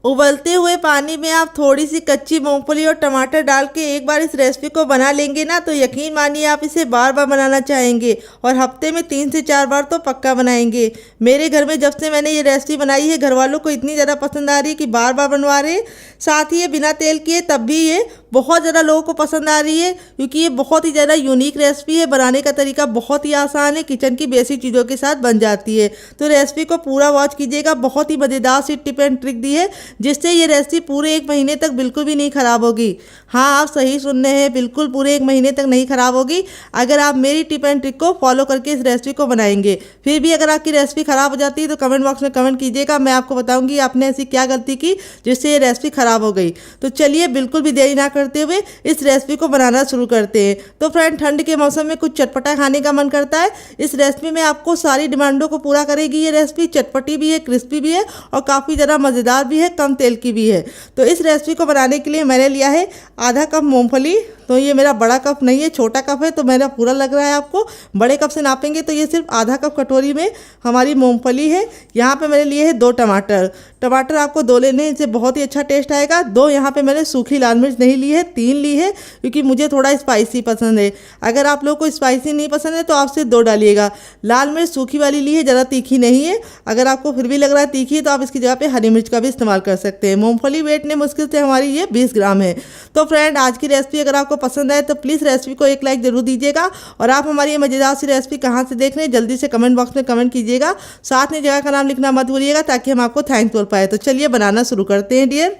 उबलते हुए पानी में आप थोड़ी सी कच्ची मूंगफली और टमाटर डाल के एक बार इस रेसिपी को बना लेंगे ना, तो यकीन मानिए आप इसे बार बार बनाना चाहेंगे और हफ्ते में 3 से 4 बार तो पक्का बनाएंगे। मेरे घर में जब से मैंने ये रेसिपी बनाई है, घर वालों को इतनी ज़्यादा पसंद आ रही है कि बार बार बनवा रहे हैं। साथ ही ये बिना तेल किए तब भी ये बहुत ज़्यादा लोगों को पसंद आ रही है, क्योंकि ये बहुत ही ज़्यादा यूनिक रेसिपी है। बनाने का तरीका बहुत ही आसान है, किचन की बेसिक चीज़ों के साथ बन जाती है। तो रेसिपी को पूरा वॉच कीजिएगा, बहुत ही मज़ेदार सी टिप एंड ट्रिक दी है जिससे ये रेसिपी पूरे 1 महीने तक बिल्कुल भी नहीं ख़राब होगी। हाँ, आप सही सुन रहे हैं, बिल्कुल पूरे 1 महीने तक नहीं ख़राब होगी अगर आप मेरी टिप एंड ट्रिक को फॉलो करके इस रेसिपी को बनाएंगे। फिर भी अगर आपकी रेसिपी ख़राब हो जाती है तो कमेंट बॉक्स में कमेंट कीजिएगा, मैं आपको बताऊंगी आपने ऐसी क्या गलती की जिससे ये रेसिपी ख़राब हो गई। तो चलिए बिल्कुल भी देरी ना करते हुए इस रेसिपी को बनाना शुरू करते हैं। तो फ्रेंड, ठंड के मौसम में कुछ चटपटा खाने का मन करता है। इस रेसिपी में आपको सारी डिमांडों को पूरा करेगी। ये रेसिपी चटपटी भी है, क्रिस्पी भी है और काफ़ी ज़्यादा मज़ेदार भी है, कम तेल की भी है। तो इस रेसिपी को बनाने के लिए मैंने लिया है आधा कप मूंगफली। तो ये मेरा बड़ा कप नहीं है, छोटा कप है, तो मेरा पूरा लग रहा है आपको। बड़े कप से नापेंगे तो ये सिर्फ आधा कप कटोरी में हमारी मूंगफली है। यहाँ पे मैंने लिए हैं 2 टमाटर। टमाटर आपको 2 लेने हैं, इससे बहुत ही अच्छा टेस्ट आएगा। 2 यहाँ पे मैंने सूखी लाल मिर्च नहीं ली है, 3 ली है, क्योंकि मुझे थोड़ा स्पाइसी पसंद है। अगर आप लोग को स्पाइसी नहीं पसंद है तो आप सिर्फ 2 डालिएगा। लाल मिर्च सूखी वाली ली है, ज़्यादा तीखी नहीं है। अगर आपको फिर भी लग रहा है तीखी है तो आप इसकी जगह पे हरी मिर्च का भी इस्तेमाल कर सकते हैं। मूंगफली वेट ने मुश्किल से हमारी ये 20 ग्राम है। तो फ्रेंड, आज की रेसिपी अगर आपको पसंद आए तो प्लीज़ रेसिपी को एक लाइक जरूर दीजिएगा। और आप हमारी ये मजेदार सी रेसिपी कहाँ से देख रहे हैं जल्दी से कमेंट बॉक्स में कमेंट कीजिएगा। साथ में जगह का नाम लिखना मत भूलिएगा ताकि हम आपको थैंक्स बोल पाए। तो चलिए बनाना शुरू करते हैं डियर।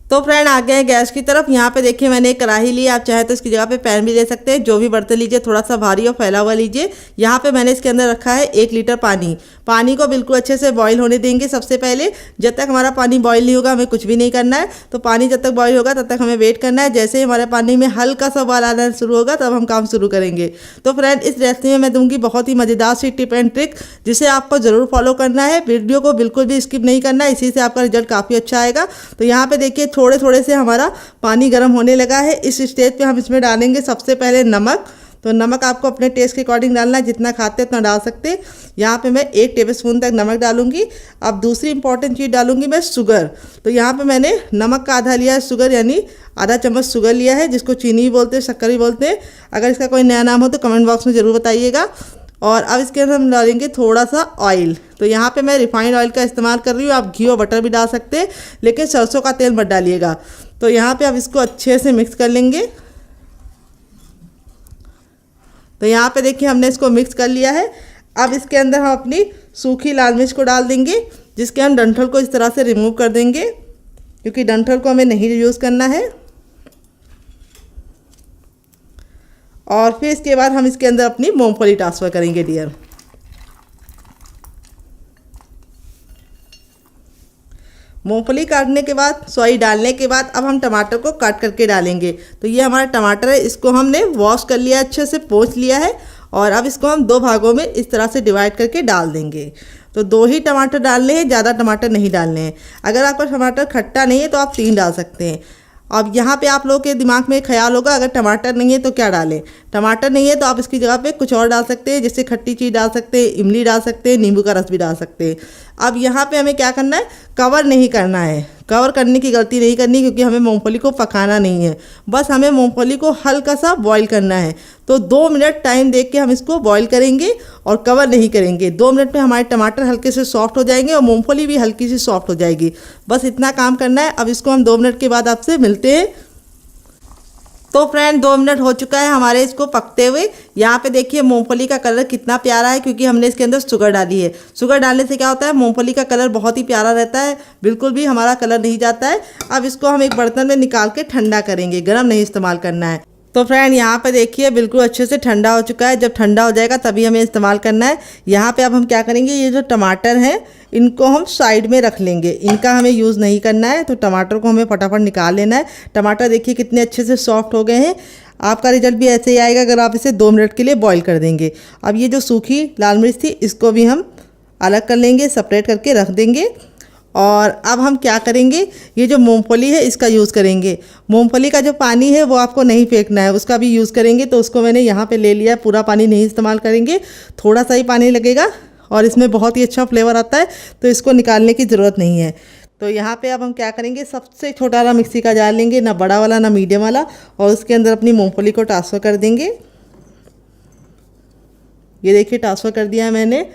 तो फ्रेंड, आ गए हैं गैस की तरफ। यहाँ पे देखिए मैंने एक कढ़ाई ली है, आप चाहे तो इसकी जगह पे पैन भी ले सकते हैं। जो भी बर्तन लीजिए थोड़ा सा भारी और फैला हुआ लीजिए। यहाँ पे मैंने इसके अंदर रखा है 1 लीटर पानी। पानी को बिल्कुल अच्छे से बॉईल होने देंगे सबसे पहले। जब तक हमारा पानी बॉईल नहीं होगा हमें कुछ भी नहीं करना है। तो पानी जब तक बॉईल होगा तब तक हमें वेट करना है। जैसे ही हमारे पानी में हल्का सा उबाल आना शुरू होगा तब हम काम शुरू करेंगे। तो फ्रेंड, इस रेसिपी में मैं दूंगी बहुत ही मज़ेदार सी टिप एंड ट्रिक जिसे आपको ज़रूर फॉलो करना है। वीडियो को बिल्कुल भी स्किप नहीं करना है, इसी से आपका रिजल्ट काफ़ी अच्छा आएगा। तो यहाँ पे देखिए थोड़े थोड़े से हमारा पानी गर्म होने लगा है। इस स्टेज पे हम इसमें डालेंगे सबसे पहले नमक। तो नमक आपको अपने टेस्ट के अकॉर्डिंग डालना है, जितना खाते हैं उतना डाल सकते हैं। यहाँ पे मैं 1 टेबलस्पून तक नमक डालूंगी। अब दूसरी इंपॉर्टेंट चीज़ डालूंगी मैं शुगर। तो यहाँ पे मैंने नमक का आधा लिया है शुगर, यानी आधा चम्मच शुगर लिया है, जिसको चीनी भी बोलते हैं, शक्कर भी बोलते हैं। अगर इसका कोई नया नाम हो तो कमेंट बॉक्स में ज़रूर बताइएगा। और अब इसके अंदर हम डालेंगे थोड़ा सा ऑयल। तो यहाँ पे मैं रिफाइंड ऑयल का इस्तेमाल कर रही हूँ, आप घी और बटर भी डाल सकते हैं, लेकिन सरसों का तेल मत डालिएगा। तो यहाँ पे अब इसको अच्छे से मिक्स कर लेंगे। तो यहाँ पे देखिए हमने इसको मिक्स कर लिया है। अब इसके अंदर हम अपनी सूखी लाल मिर्च को डाल देंगे, जिसके हम डंठल को इस तरह से रिमूव कर देंगे, क्योंकि डंठल को हमें नहीं यूज़ करना है। और फिर इसके बाद हम इसके अंदर अपनी मूंगफली ट्रांसफ़र करेंगे डियर। मूंगफली काटने के बाद डालने के बाद अब हम टमाटर को काट करके डालेंगे। तो ये हमारा टमाटर है, इसको हमने वॉश कर लिया, अच्छे से पोंछ लिया है। और अब इसको हम 2 भागों में इस तरह से डिवाइड करके डाल देंगे। तो 2 ही टमाटर डालने हैं, ज़्यादा टमाटर नहीं डालने हैं। अगर आपका टमाटर खट्टा नहीं है तो आप 3 डाल सकते हैं। अब यहाँ पे आप लोगों के दिमाग में ख्याल होगा अगर टमाटर नहीं है तो क्या डालें। टमाटर नहीं है तो आप इसकी जगह पे कुछ और डाल सकते हैं, जैसे खट्टी चीज़ डाल सकते हैं, इमली डाल सकते हैं, नींबू का रस भी डाल सकते हैं। अब यहाँ पे हमें क्या करना है, कवर नहीं करना है। कवर करने की गलती नहीं करनी, क्योंकि हमें मूंगफली को पकाना नहीं है, बस हमें मूंगफली को हल्का सा बॉईल करना है। तो 2 मिनट टाइम देख के हम इसको बॉईल करेंगे और कवर नहीं करेंगे। 2 मिनट में हमारे टमाटर हल्के से सॉफ्ट हो जाएंगे और मूंगफली भी हल्की सी सॉफ्ट हो जाएगी। बस इतना काम करना है। अब इसको हम 2 मिनट के बाद आपसे मिलते हैं। तो फ्रेंड, 2 मिनट हो चुका है हमारे इसको पकते हुए। यहाँ पे देखिए मूंगफली का कलर कितना प्यारा है, क्योंकि हमने इसके अंदर शुगर डाली है। शुगर डालने से क्या होता है, मूंगफली का कलर बहुत ही प्यारा रहता है, बिल्कुल भी हमारा कलर नहीं जाता है। अब इसको हम एक बर्तन में निकाल के ठंडा करेंगे, गर्म नहीं इस्तेमाल करना है। तो फ्रेंड, यहाँ पे देखिए बिल्कुल अच्छे से ठंडा हो चुका है। जब ठंडा हो जाएगा तभी हमें इस्तेमाल करना है। यहाँ पे अब हम क्या करेंगे, ये जो टमाटर हैं इनको हम साइड में रख लेंगे, इनका हमें यूज़ नहीं करना है। तो टमाटर को हमें फटाफट निकाल लेना है। टमाटर देखिए कितने अच्छे से सॉफ्ट हो गए हैं। आपका रिजल्ट भी ऐसे ही आएगा अगर आप इसे 2 मिनट के लिए बॉईल कर देंगे। अब ये जो सूखी लाल मिर्च थी इसको भी हम अलग कर लेंगे, सेपरेट करके रख देंगे। और अब हम क्या करेंगे, ये जो मूंगफली है इसका यूज़ करेंगे। मूंगफली का जो पानी है वो आपको नहीं फेंकना है, उसका भी यूज़ करेंगे। तो उसको मैंने यहाँ पे ले लिया है, पूरा पानी नहीं इस्तेमाल करेंगे, थोड़ा सा ही पानी लगेगा और इसमें बहुत ही अच्छा फ्लेवर आता है, तो इसको निकालने की ज़रूरत नहीं है। तो यहाँ पे अब हम क्या करेंगे, सबसे छोटा वाला मिक्सी का जार लेंगे, ना बड़ा वाला ना मीडियम वाला, और उसके अंदर अपनी मूंगफली को ट्रांसफ़र कर देंगे। ये देखिए ट्रांसफ़र कर दिया है मैंने।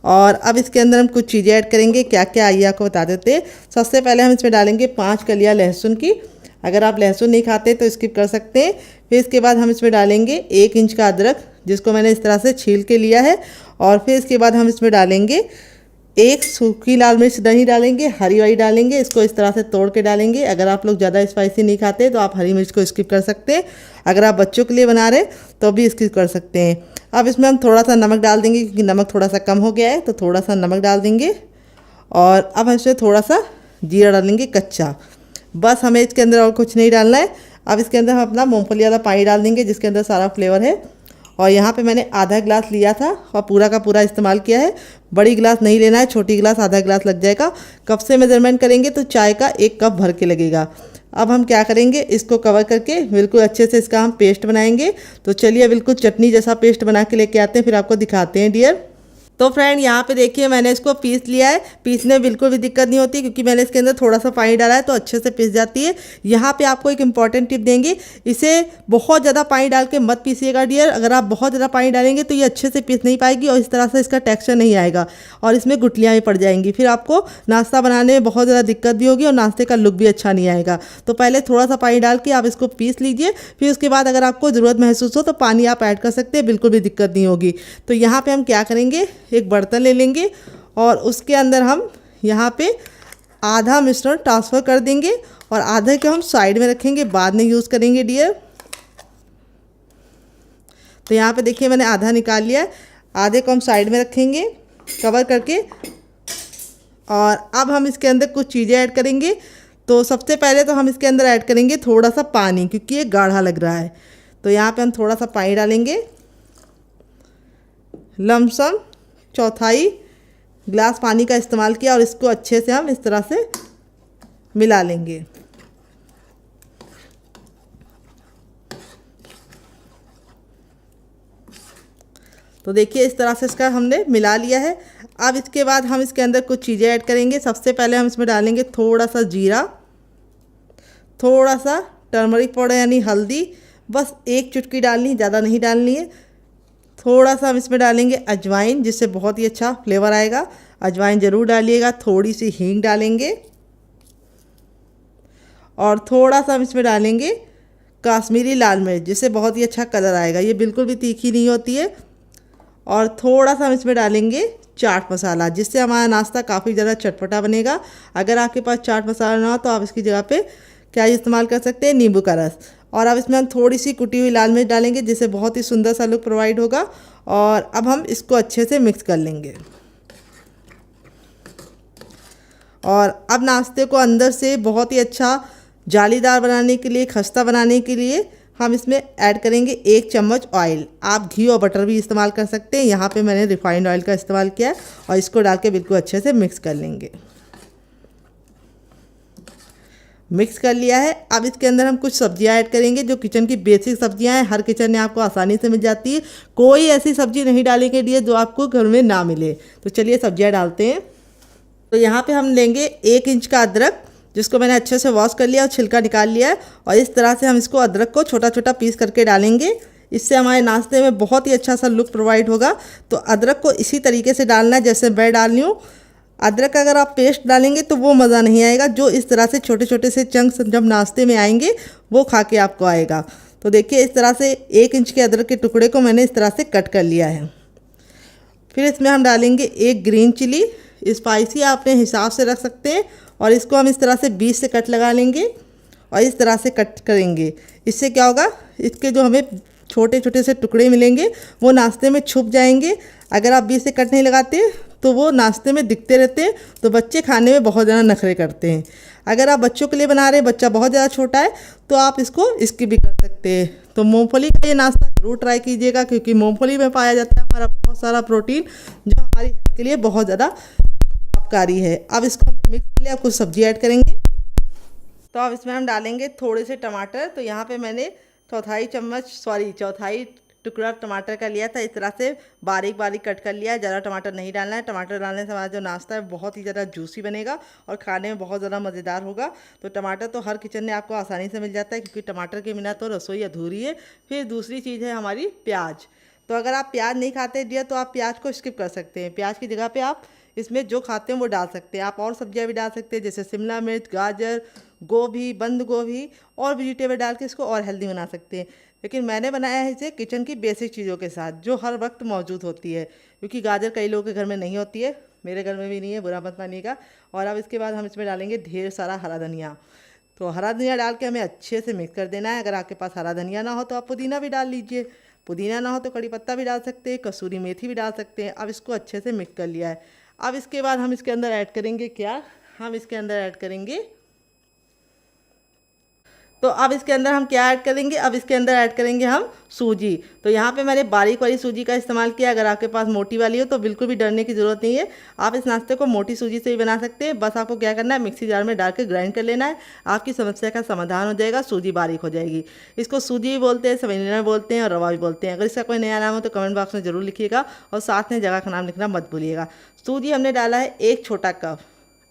और अब इसके अंदर हम कुछ चीज़ें ऐड करेंगे, क्या क्या आइए आपको बता देते हैं। सबसे पहले हम इसमें डालेंगे 5 कलियाँ लहसुन की। अगर आप लहसुन नहीं खाते तो स्किप कर सकते हैं। फिर इसके बाद हम इसमें डालेंगे 1 इंच का अदरक, जिसको मैंने इस तरह से छील के लिया है। और फिर इसके बाद हम इसमें डालेंगे 1 सूखी लाल मिर्च नहीं डालेंगे, हरी वाली डालेंगे। इसको इस तरह से तोड़ के डालेंगे। अगर आप लोग ज़्यादा स्पाइसी नहीं खाते तो आप हरी मिर्च को स्किप कर सकते हैं। अगर आप बच्चों के लिए बना रहे तो भी स्किप कर सकते हैं। अब इसमें हम थोड़ा सा नमक डाल देंगे, क्योंकि नमक थोड़ा सा कम हो गया है, तो थोड़ा सा नमक डाल देंगे। और अब हम इसमें थोड़ा सा जीरा डालेंगे कच्चा। बस हमें इसके अंदर और कुछ नहीं डालना है। अब इसके अंदर हम अपना मूँगफली वाला पानी डाल देंगे, जिसके अंदर सारा फ्लेवर है। और यहाँ पे मैंने आधा गिलास लिया था और पूरा का पूरा इस्तेमाल किया है। बड़ी गिलास नहीं लेना है, छोटी गिलास आधा गिलास लग जाएगा। कप से मेजरमेंट करेंगे तो चाय का 1 कप भर के लगेगा। अब हम क्या करेंगे, इसको कवर करके बिल्कुल अच्छे से इसका हम पेस्ट बनाएंगे। तो चलिए बिल्कुल चटनी जैसा पेस्ट बना के लेके आते हैं, फिर आपको दिखाते हैं डियर। तो फ्रेंड यहाँ पे देखिए मैंने इसको पीस लिया है। पीसने में बिल्कुल भी दिक्कत नहीं होती, क्योंकि मैंने इसके अंदर थोड़ा सा पानी डाला है, तो अच्छे से पीस जाती है। यहाँ पे आपको एक इंपॉर्टेंट टिप देंगे, इसे बहुत ज़्यादा पानी डाल के मत पीसिएगा डियर। अगर आप बहुत ज़्यादा पानी डालेंगे तो ये अच्छे से पीस नहीं पाएगी और इस तरह से इसका टेक्स्चर नहीं आएगा और इसमें गुठलियाँ भी पड़ जाएंगी। फिर आपको नाश्ता बनाने में बहुत ज़्यादा दिक्कत भी होगी और नाश्ते का लुक भी अच्छा नहीं आएगा। तो पहले थोड़ा सा पानी डाल के आप इसको पीस लीजिए। फिर उसके बाद अगर आपको ज़रूरत महसूस हो तो पानी आप ऐड कर सकते हैं, बिल्कुल भी दिक्कत नहीं होगी। तो यहाँ पर हम क्या करेंगे, एक बर्तन ले लेंगे और उसके अंदर हम यहाँ पे आधा मिश्रण ट्रांसफ़र कर देंगे और आधे को हम साइड में रखेंगे, बाद में यूज़ करेंगे डियर। तो यहाँ पे देखिए मैंने आधा निकाल लिया है, आधे को हम साइड में रखेंगे कवर करके। और अब हम इसके अंदर कुछ चीज़ें ऐड करेंगे। तो सबसे पहले तो हम इसके अंदर ऐड करेंगे थोड़ा सा पानी, क्योंकि ये गाढ़ा लग रहा है। तो यहाँ पे हम थोड़ा सा पानी डालेंगे, लमसम चौथाई ग्लास पानी का इस्तेमाल किया, और इसको अच्छे से हम इस तरह से मिला लेंगे। तो देखिए इस तरह से इसका हमने मिला लिया है। अब इसके बाद हम इसके अंदर कुछ चीज़ें ऐड करेंगे। सबसे पहले हम इसमें डालेंगे थोड़ा सा जीरा, थोड़ा सा टर्मरिक पाउडर यानी हल्दी, बस 1 चुटकी डालनी, ज़्यादा नहीं डालनी है। थोड़ा सा हम इसमें डालेंगे अजवाइन, जिससे बहुत ही अच्छा फ्लेवर आएगा। अजवाइन ज़रूर डालिएगा। थोड़ी सी हींग डालेंगे और थोड़ा सा हम इसमें डालेंगे काश्मीरी लाल मिर्च, जिससे बहुत ही अच्छा कलर आएगा। ये बिल्कुल भी तीखी नहीं होती है। और थोड़ा सा हम इसमें डालेंगे चाट मसाला, जिससे हमारा नाश्ता काफ़ी ज़्यादा चटपटा बनेगा। अगर आपके पास चाट मसाला ना हो तो आप इसकी जगह पे क्या इस्तेमाल कर सकते हैं, नींबू का रस। और अब इसमें हम थोड़ी सी कुटी हुई लाल मिर्च डालेंगे, जिससे बहुत ही सुंदर सा लुक प्रोवाइड होगा। और अब हम इसको अच्छे से मिक्स कर लेंगे। और अब नाश्ते को अंदर से बहुत ही अच्छा जालीदार बनाने के लिए, खस्ता बनाने के लिए हम इसमें ऐड करेंगे 1 चम्मच ऑयल। आप घी और बटर भी इस्तेमाल कर सकते हैं। यहाँ पे मैंने रिफाइंड ऑयल का इस्तेमाल किया है। और इसको डाल के बिल्कुल अच्छे से मिक्स कर लेंगे। मिक्स कर लिया है। अब इसके अंदर हम कुछ सब्जियां ऐड करेंगे, जो किचन की बेसिक सब्जियां हैं। हर किचन में आपको आसानी से मिल जाती है। कोई ऐसी सब्जी नहीं डालेंगे डियर जो आपको घर में ना मिले। तो चलिए सब्जियां डालते हैं। तो यहाँ पे हम लेंगे 1 इंच का अदरक, जिसको मैंने अच्छे से वॉश कर लिया और छिलका निकाल लिया है। और इस तरह से हम इसको अदरक को छोटा छोटा पीस करके डालेंगे। इससे हमारे नाश्ते में बहुत ही अच्छा सा लुक प्रोवाइड होगा। तो अदरक को इसी तरीके से डालना है जैसे मैं डाल रही हूँ। अदरक का अगर आप पेस्ट डालेंगे तो वो मज़ा नहीं आएगा, जो इस तरह से छोटे छोटे से चंक्स जब नाश्ते में आएंगे वो खा के आपको आएगा। तो देखिए इस तरह से 1 इंच के अदरक के टुकड़े को मैंने इस तरह से कट कर लिया है। फिर इसमें हम डालेंगे 1 ग्रीन चिली। स्पाइसी आप अपने हिसाब से रख सकते हैं। और इसको हम इस तरह से बीच से कट लगा लेंगे और इस तरह से कट करेंगे। इससे क्या होगा, इसके जो हमें छोटे छोटे से टुकड़े मिलेंगे वो नाश्ते में छुप जाएंगे। अगर आप बीच से कट नहीं लगाते तो वो नाश्ते में दिखते रहते हैं, तो बच्चे खाने में बहुत ज़्यादा नखरे करते हैं। अगर आप बच्चों के लिए बना रहे हैं, बच्चा बहुत ज़्यादा छोटा है, तो आप इसको इसकी भी कर सकते हैं। तो मूंगफली का ये नाश्ता ज़रूर ट्राई कीजिएगा, क्योंकि मूंगफली में पाया जाता है हमारा बहुत सारा प्रोटीन, जो हमारी हेल्थ के लिए बहुत ज़्यादा लाभकारी है। अब इसको हमने मिक्स कर लिया। कुछ सब्जी ऐड करेंगे। तो अब इसमें हम डालेंगे थोड़े से टमाटर। तो यहाँ पे मैंने चौथाई टुकड़ा टमाटर का लिया था, इस तरह से बारीक बारीक कट कर लिया है। ज़्यादा टमाटर नहीं डालना है, टमाटर डालने से हमारा जो नाश्ता है बहुत ही ज़्यादा जूसी बनेगा और खाने में बहुत ज़्यादा मज़ेदार होगा। तो टमाटर तो हर किचन में आपको आसानी से मिल जाता है, क्योंकि टमाटर के बिना तो रसोई अधूरी है। फिर दूसरी चीज़ है हमारी प्याज। तो अगर आप प्याज नहीं खाते डियर तो आप प्याज को स्किप कर सकते हैं। प्याज की जगह पे आप इसमें जो खाते हैं वो डाल सकते हैं। आप और सब्जियां भी डाल सकते हैं, जैसे शिमला मिर्च, गाजर, गोभी, बंद गोभी और वेजिटेबल डाल के इसको और हेल्दी बना सकते हैं। लेकिन मैंने बनाया है इसे किचन की बेसिक चीज़ों के साथ, जो हर वक्त मौजूद होती है, क्योंकि गाजर कई लोगों के घर में नहीं होती है, मेरे घर में भी नहीं है, बुरा मत मानिएगा। और अब इसके बाद हम इसमें डालेंगे ढेर सारा हरा धनिया। तो हरा धनिया डाल के हमें अच्छे से मिक्स कर देना है। अगर आपके पास हरा धनिया ना हो तो आप पुदीना भी डाल लीजिए, पुदीना ना हो तो कड़ी पत्ता भी डाल सकते हैं, कसूरी मेथी भी डाल सकते हैं। अब इसको अच्छे से मिक्स कर लिया है। अब इसके बाद हम इसके अंदर ऐड करेंगे क्या, हम इसके अंदर ऐड करेंगे, तो अब इसके अंदर हम क्या ऐड करेंगे, अब इसके अंदर ऐड करेंगे हम सूजी। तो यहाँ पे मैंने बारीक वाली सूजी का इस्तेमाल किया। अगर आपके पास मोटी वाली हो तो बिल्कुल भी डरने की ज़रूरत नहीं है, आप इस नाश्ते को मोटी सूजी से ही बना सकते हैं। बस आपको क्या करना है, मिक्सी जार में डाल के ग्राइंड कर लेना है, आपकी समस्या का समाधान हो जाएगा, सूजी बारीक हो जाएगी। इसको सूजी भी बोलते हैं, सेवइयां बोलते हैं और रवा भी बोलते हैं। अगर इसका कोई नया नाम हो तो कमेंट बॉक्स में ज़रूर लिखिएगा और साथ में जगह का नाम लिखना मत भूलिएगा। सूजी हमने डाला है 1 छोटा कप।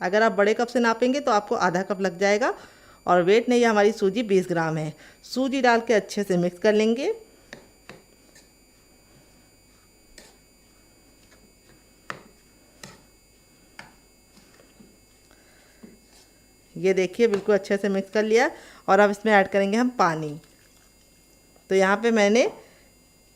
अगर आप बड़े कप से नापेंगे तो आपको आधा कप लग जाएगा। और वेट नहीं है, हमारी सूजी 20 ग्राम है। सूजी डाल के अच्छे से मिक्स कर लेंगे। ये देखिए बिल्कुल अच्छे से मिक्स कर लिया। और अब इसमें ऐड करेंगे हम पानी। तो यहाँ पे मैंने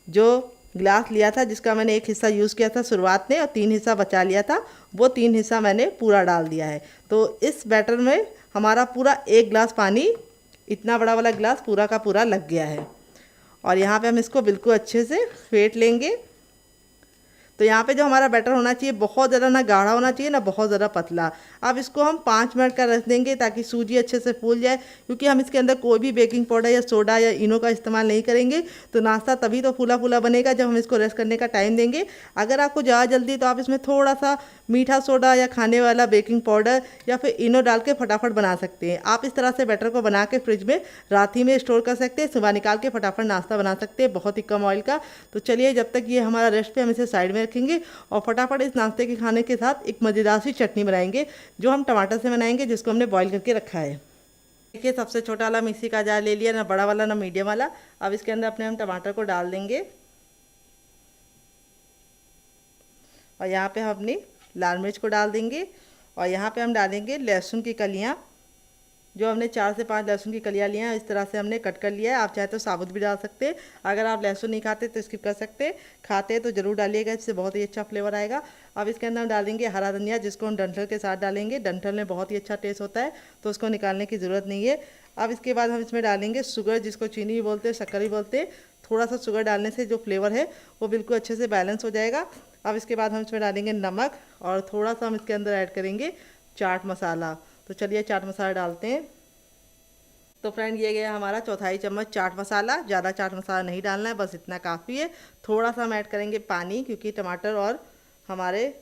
जो ग्लास लिया था, जिसका मैंने 1 हिस्सा यूज़ किया था शुरुआत में और 3 हिस्सा बचा लिया था, वो 3 हिस्सा मैंने पूरा डाल दिया है। तो इस बैटर में हमारा पूरा 1 गिलास पानी, इतना बड़ा वाला गिलास पूरा का पूरा लग गया है। और यहाँ पे हम इसको बिल्कुल अच्छे से फेंट लेंगे। तो यहाँ पे जो हमारा बैटर होना चाहिए, बहुत ज़्यादा ना गाढ़ा होना चाहिए ना बहुत ज़्यादा पतला। अब इसको हम 5 मिनट का रख देंगे ताकि सूजी अच्छे से फूल जाए, क्योंकि हम इसके अंदर कोई भी बेकिंग पाउडर या सोडा या इनो का इस्तेमाल नहीं करेंगे। तो नाश्ता तभी तो फूला फूला बनेगा जब हम इसको रेस्ट करने का टाइम देंगे। अगर आपको ज़्यादा जल्दी तो आप इसमें थोड़ा सा मीठा सोडा या खाने वाला बेकिंग पाउडर या फिर इनो डाल के फटाफट बना सकते हैं। आप इस तरह से बैटर को बना के फ्रिज में रात ही में स्टोर कर सकते हैं, सुबह निकाल के फटाफट नाश्ता बना सकते हैं, बहुत ही कम ऑयल का। तो चलिए, जब तक ये हमारा रेस्ट पे हम इसे साइड में रखेंगे और फटाफट इस नाश्ते के खाने के साथ एक मज़ेदार सी चटनी बनाएंगे, जो हम टमाटर से बनाएंगे, जिसको हमने बॉईल करके रखा है। देखिए, सबसे छोटा वाला मिक्सी का जार ले लिया, ना बड़ा वाला ना मीडियम वाला। अब इसके अंदर अपने हम टमाटर को डाल देंगे और यहाँ पे हम अपनी लाल मिर्च को डाल देंगे और यहाँ पे हम डालेंगे लहसुन की कलियाँ, जो हमने 4 से 5 लहसुन की कलियाँ लिया हैं, इस तरह से हमने कट कर लिया है। आप चाहे तो साबुत भी डाल सकते हैं। अगर आप लहसुन नहीं खाते तो स्किप कर सकते हैं, खाते हैं तो ज़रूर डालिएगा, इससे बहुत ही अच्छा फ्लेवर आएगा। अब इसके अंदर हम डालेंगे हरा धनिया, जिसको हम डंठल के साथ डालेंगे। डंठल में बहुत ही अच्छा टेस्ट होता है, तो उसको निकालने की ज़रूरत नहीं है। अब इसके बाद हम इसमें डालेंगे शुगर, जिसको चीनी भी बोलते हैं, शक्कर भी बोलते हैं। थोड़ा सा शुगर डालने से जो फ्लेवर है वो बिल्कुल अच्छे से बैलेंस हो जाएगा। अब इसके बाद हम इसमें डालेंगे नमक और थोड़ा सा हम इसके अंदर ऐड करेंगे चाट मसाला। तो चलिए चाट मसाला डालते हैं। तो फ्रेंड, ये गया हमारा 1/4 चम्मच चाट मसाला। ज़्यादा चाट मसाला नहीं डालना है, बस इतना काफ़ी है। थोड़ा सा हम ऐड करेंगे पानी, क्योंकि टमाटर और हमारे